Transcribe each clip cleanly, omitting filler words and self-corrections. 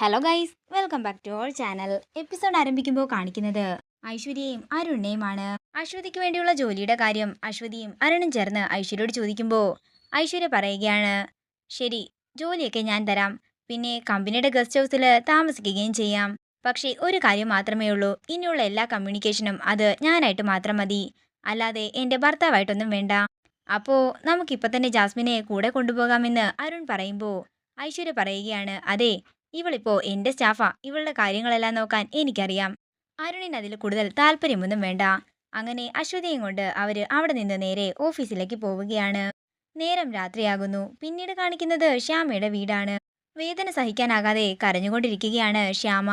Hello guys, welcome back to our channel. Episode ആരംഭിക്കുമ്പോൾ കാണിക്കുന്നത് ഐശ്വര്യയും അരുണിനെയുമാണ്. അശ്വതിക്ക് വേണ്ടിയുള്ള ജോലിയുടെ കാര്യം അശ്വതിയും അരുണും ചേർന്ന് ഐശ്വര്യയോട് ചോദിക്കുമ്പോൾ ഐശ്വര്യ പറയുകയാണ്, ശരി, ജോലിയൊക്കെ ഞാൻ തരാം, പിന്നെ കമ്പനിയുടെ ഗസ്റ്റ് ഹൗസിൽ താമസിക്കുകയും ചെയ്യാം. പക്ഷേ ഒരു കാര്യം മാത്രമേ ഉള്ളൂ, ഇനിയുള്ള എല്ലാ കമ്മ്യൂണിക്കേഷനും അത് ഞാനായിട്ട് മാത്രം മതി, അല്ലാതെ എൻ്റെ ഭർത്താവായിട്ടൊന്നും വേണ്ട. അപ്പോൾ നമുക്കിപ്പോൾ തന്നെ ജാസ്മിനെ കൂടെ കൊണ്ടുപോകാമെന്ന് അരുൺ പറയുമ്പോൾ ഐശ്വര്യ പറയുകയാണ്, അതെ, ഇവളിപ്പോ എന്റെ സ്റ്റാഫാ, ഇവളുടെ കാര്യങ്ങളെല്ലാം നോക്കാൻ എനിക്കറിയാം. അരുണിന് അതിൽ കൂടുതൽ താല്പര്യമൊന്നും വേണ്ട. അങ്ങനെ അശ്വതിയും കൊണ്ട് അവര് അവിടെ നിന്ന് നേരെ ഓഫീസിലേക്ക് പോവുകയാണ്. നേരം രാത്രിയാകുന്നു. പിന്നീട് കാണിക്കുന്നത് ശ്യാമയുടെ വീടാണ്. വേദന സഹിക്കാനാകാതെ കരഞ്ഞുകൊണ്ടിരിക്കുകയാണ് ശ്യാമ.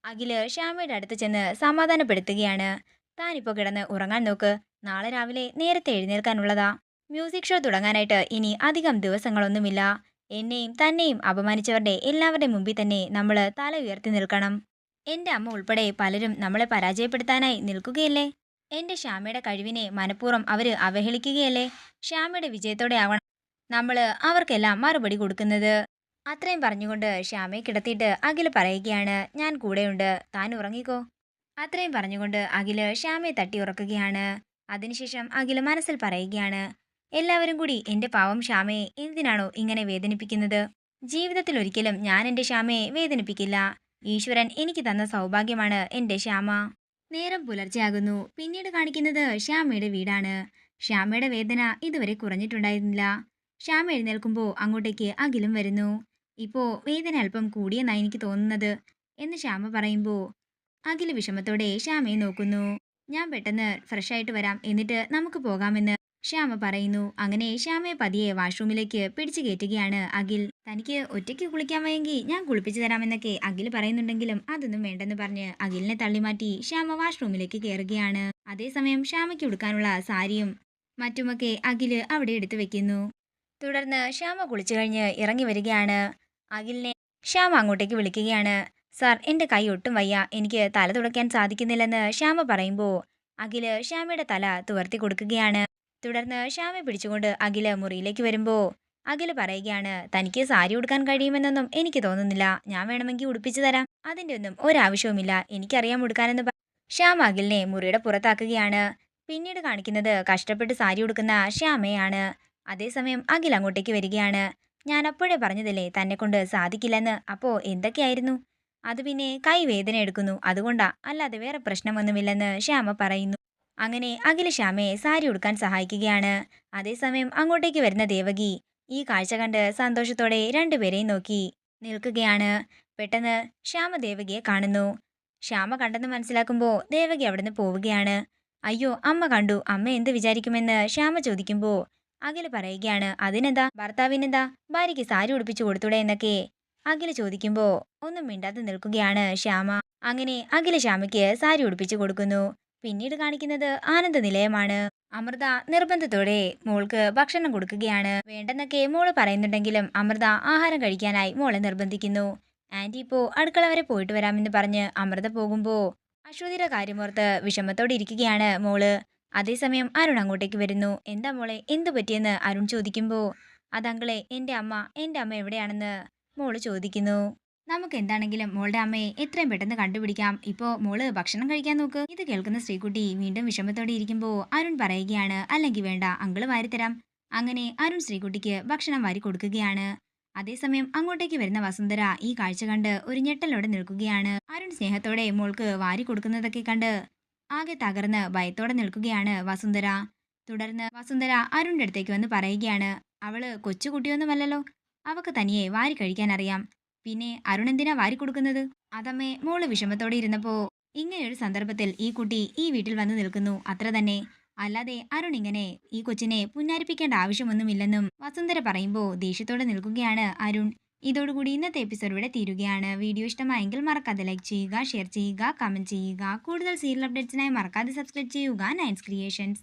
അഖില് ശ്യാമയുടെ അടുത്ത് ചെന്ന് സമാധാനപ്പെടുത്തുകയാണ്. താനിപ്പോ കിടന്ന് ഉറങ്ങാൻ നോക്ക്, നാളെ രാവിലെ നേരത്തെ എഴുന്നേൽക്കാനുള്ളതാ. മ്യൂസിക് ഷോ തുടങ്ങാനായിട്ട് ഇനി അധികം ദിവസങ്ങളൊന്നുമില്ല. എന്നെയും തന്നെയും അപമാനിച്ചവരുടെ എല്ലാവരുടെയും മുമ്പിൽ തന്നെ നമ്മൾ തല ഉയർത്തി നിൽക്കണം. എൻ്റെ അമ്മ ഉൾപ്പെടെ പലരും നമ്മളെ പരാജയപ്പെടുത്താനായി നിൽക്കുകയല്ലേ. എൻ്റെ ശ്യാമയുടെ കഴിവിനെ മനഃപൂർവ്വം അവര് അവഹേളിക്കുകയല്ലേ. ശ്യാമയുടെ വിജയത്തോടെ ആവണം നമ്മൾ അവർക്കെല്ലാം മറുപടി കൊടുക്കുന്നത്. അത്രയും പറഞ്ഞുകൊണ്ട് ശ്യാമയെ കിടത്തിയിട്ട് അഖില് പറയുകയാണ്, ഞാൻ കൂടെയുണ്ട്, താൻ ഉറങ്ങിക്കോ. അത്രയും പറഞ്ഞുകൊണ്ട് അഖില് ശ്യാമയെ തട്ടി ഉറക്കുകയാണ്. അതിനുശേഷം അഖില് മനസ്സിൽ പറയുകയാണ്, എല്ലാവരും കൂടി എൻ്റെ പാവം ശ്യാമയെ എന്തിനാണോ ഇങ്ങനെ വേദനിപ്പിക്കുന്നത്. ജീവിതത്തിൽ ഒരിക്കലും ഞാൻ എൻ്റെ ശ്യാമയെ വേദനിപ്പിക്കില്ല. ഈശ്വരൻ എനിക്ക് തന്ന സൗഭാഗ്യമാണ് എൻ്റെ ശ്യാമ. നേരം പുലർച്ചെയാകുന്നു. പിന്നീട് കാണിക്കുന്നത് ശ്യാമയുടെ വീടാണ്. ശ്യാമയുടെ വേദന ഇതുവരെ കുറഞ്ഞിട്ടുണ്ടായിരുന്നില്ല. ശ്യാമ എഴുന്നേൽക്കുമ്പോൾ അങ്ങോട്ടേക്ക് അഖിലും വരുന്നു. ഇപ്പോ വേദന അല്പം കൂടിയെന്നാണ് എനിക്ക് തോന്നുന്നത് എന്ന് ശ്യാമ പറയുമ്പോൾ അഖില് വിഷമത്തോടെ ശ്യാമയെ നോക്കുന്നു. ഞാൻ പെട്ടെന്ന് ഫ്രഷ് ആയിട്ട് വരാം, എന്നിട്ട് നമുക്ക് പോകാമെന്ന് ശ്യാമ പറയുന്നു. അങ്ങനെ ശ്യാമയെ പതിയെ വാഷ്റൂമിലേക്ക് പിടിച്ചു കയറ്റുകയാണ് അഖിൽ. തനിക്ക് ഒറ്റയ്ക്ക് കുളിക്കാൻ വയ്യെങ്കിൽ ഞാൻ കുളിപ്പിച്ചു തരാമെന്നൊക്കെ അഖിൽ പറയുന്നുണ്ടെങ്കിലും അതൊന്നും വേണ്ടെന്ന് പറഞ്ഞ് അഖിലിനെ തള്ളിമാറ്റി ശ്യാമ വാഷ്റൂമിലേക്ക് കയറുകയാണ്. അതേസമയം ശ്യാമയ്ക്ക് ഉടുക്കാനുള്ള സാരിയും മറ്റുമൊക്കെ അഖില് അവിടെ എടുത്തു വെക്കുന്നു. തുടർന്ന് ശ്യാമ കുളിച്ചു കഴിഞ്ഞ് ഇറങ്ങി വരികയാണ്. അഖിലിനെ ശ്യാമ അങ്ങോട്ടേക്ക് വിളിക്കുകയാണ്. സാർ, എൻ്റെ കൈ ഒട്ടും വയ്യ, എനിക്ക് തല തുടയ്ക്കാൻ സാധിക്കുന്നില്ലെന്ന് ശ്യാമ പറയുമ്പോൾ അഖില് ശ്യാമയുടെ തല തുവർത്തി കൊടുക്കുകയാണ്. തുടർന്ന് ശ്യാമയെ പിടിച്ചുകൊണ്ട് അഖില് മുറിയിലേക്ക് വരുമ്പോൾ അഖില് പറയുകയാണ്, തനിക്ക് സാരി ഉടുക്കാൻ കഴിയുമെന്നൊന്നും എനിക്ക് തോന്നുന്നില്ല, ഞാൻ വേണമെങ്കിൽ ഉടുപ്പിച്ചു തരാം, അതിൻ്റെ ഒന്നും ഒരാവശ്യവുമില്ല, എനിക്കറിയാം ഉടുക്കാനെന്ന് ശ്യാമ അഖിലിനെ മുറിയുടെ പുറത്താക്കുകയാണ്. പിന്നീട് കാണിക്കുന്നത് കഷ്ടപ്പെട്ട് സാരി ഉടുക്കുന്ന ശ്യാമയാണ്. അതേസമയം അഖിൽ അങ്ങോട്ടേക്ക് വരികയാണ്. ഞാൻ അപ്പോഴേ പറഞ്ഞതല്ലേ തന്നെ കൊണ്ട് സാധിക്കില്ലെന്ന്. അപ്പോ എന്തൊക്കെയായിരുന്നു അത്? പിന്നെ കൈ വേദന എടുക്കുന്നു, അതുകൊണ്ടാ, അല്ലാതെ വേറെ പ്രശ്നമൊന്നുമില്ലെന്ന് ശ്യാമ പറയുന്നു. അങ്ങനെ അഖില് ശ്യാമയെ സാരി ഉടുക്കാൻ സഹായിക്കുകയാണ്. അതേസമയം അങ്ങോട്ടേക്ക് വരുന്ന ദേവകി ഈ കാഴ്ച കണ്ട് സന്തോഷത്തോടെ രണ്ടുപേരെയും നോക്കി നിൽക്കുകയാണ്. പെട്ടെന്ന് ശ്യാമ ദേവകിയെ കാണുന്നു. ശ്യാമ കണ്ടെന്ന് മനസ്സിലാക്കുമ്പോൾ ദേവകി അവിടുന്ന് പോവുകയാണ്. അയ്യോ, അമ്മ കണ്ടു, അമ്മ എന്ത് വിചാരിക്കുമെന്ന് ശ്യാമ ചോദിക്കുമ്പോൾ അഖില് പറയുകയാണ്, അതിനെന്താ, ഭർത്താവിനെന്താ, ഭാര്യയ്ക്ക് സാരി ഉടുപ്പിച്ചു കൊടുത്തൂടെ എന്നൊക്കെ അഖില് ചോദിക്കുമ്പോൾ ഒന്നും മിണ്ടാതെ നിൽക്കുകയാണ് ശ്യാമ. അങ്ങനെ അഖില് ശ്യാമയ്ക്ക് സാരി ഉടുപ്പിച്ചു കൊടുക്കുന്നു. പിന്നീട് കാണിക്കുന്നത് ആനന്ദ നിലയമാണ്. അമൃത നിർബന്ധത്തോടെ മോൾക്ക് ഭക്ഷണം കൊടുക്കുകയാണ്. വേണ്ടെന്നൊക്കെ മോള് പറയുന്നുണ്ടെങ്കിലും അമൃത ആഹാരം കഴിക്കാനായി മോളെ നിർബന്ധിക്കുന്നു. ആന്റി ഇപ്പോ അടുക്കള വരെ പോയിട്ട് വരാമെന്ന് പറഞ്ഞ് അമൃത പോകുമ്പോ അശ്വതിയുടെ കാര്യമോർത്ത് വിഷമത്തോടെ ഇരിക്കുകയാണ് മോള്. അതേസമയം അരുൺ അങ്ങോട്ടേക്ക് വരുന്നു. എന്താ മോളെ, എന്തു പറ്റിയെന്ന് അരുൺ ചോദിക്കുമ്പോ അതങ്ങളെ, എൻ്റെ അമ്മ എവിടെയാണെന്ന് മോള് ചോദിക്കുന്നു. നമുക്ക് എന്താണെങ്കിലും മോളുടെ അമ്മയെ എത്രയും പെട്ടെന്ന് കണ്ടുപിടിക്കാം. ഇപ്പോ മോള് ഭക്ഷണം കഴിക്കാൻ നോക്ക്. ഇത് കേൾക്കുന്ന ശ്രീകുട്ടി വീണ്ടും വിഷമത്തോടെ ഇരിക്കുമ്പോൾ അരുൺ പറയുകയാണ്, അല്ലെങ്കിൽ വേണ്ട, അങ്കിള് വാരിത്തരാം. അങ്ങനെ അരുൺ ശ്രീകുട്ടിക്ക് ഭക്ഷണം വാരി കൊടുക്കുകയാണ്. അതേസമയം അങ്ങോട്ടേക്ക് വരുന്ന വസുന്ധര ഈ കാഴ്ച കണ്ട് ഒരു ഞെട്ടലോടെ നിൽക്കുകയാണ്. അരുൺ സ്നേഹത്തോടെ മോൾക്ക് വാരി കൊടുക്കുന്നതൊക്കെ കണ്ട് ആകെ തകർന്ന് ഭയത്തോടെ നിൽക്കുകയാണ് വസുന്ധര. തുടർന്ന് വസുന്ധര അരുണിന്റെ അടുത്തേക്ക് വന്ന് പറയുകയാണ്, അവള് കൊച്ചുകുട്ടിയൊന്നുമല്ലല്ലോ, അവക്ക് തനിയെ വാരി കഴിക്കാൻ അറിയാം, പിന്നെ അരുൺ എന്തിനാ വാരി കൊടുക്കുന്നത്? അതമ്മേ, മോള് വിഷമത്തോടെ ഇരുന്നപ്പോ ഇങ്ങനെയൊരു സന്ദർഭത്തിൽ ഈ കുട്ടി ഈ വീട്ടിൽ വന്ന് നിൽക്കുന്നു, അത്ര തന്നെ, അല്ലാതെ അരുൺ ഇങ്ങനെ ഈ കൊച്ചിനെ പുന്നാരിപ്പിക്കേണ്ട ആവശ്യമൊന്നുമില്ലെന്നും വസുന്ധര പറയുമ്പോൾ ദേഷ്യത്തോടെ നിൽക്കുകയാണ് അരുൺ. ഇതോടുകൂടി ഇന്നത്തെ എപ്പിസോഡ് ഇവിടെ തീരുകയാണ്. വീഡിയോ ഇഷ്ടമായെങ്കിൽ മറക്കാതെ ലൈക്ക് ചെയ്യുക, ഷെയർ ചെയ്യുക, കമന്റ് ചെയ്യുക. കൂടുതൽ സീരിയൽ അപ്ഡേറ്റ്സിനായി മറക്കാതെ സബ്സ്ക്രൈബ് ചെയ്യുക നയൻസ് ക്രിയേഷൻസ്.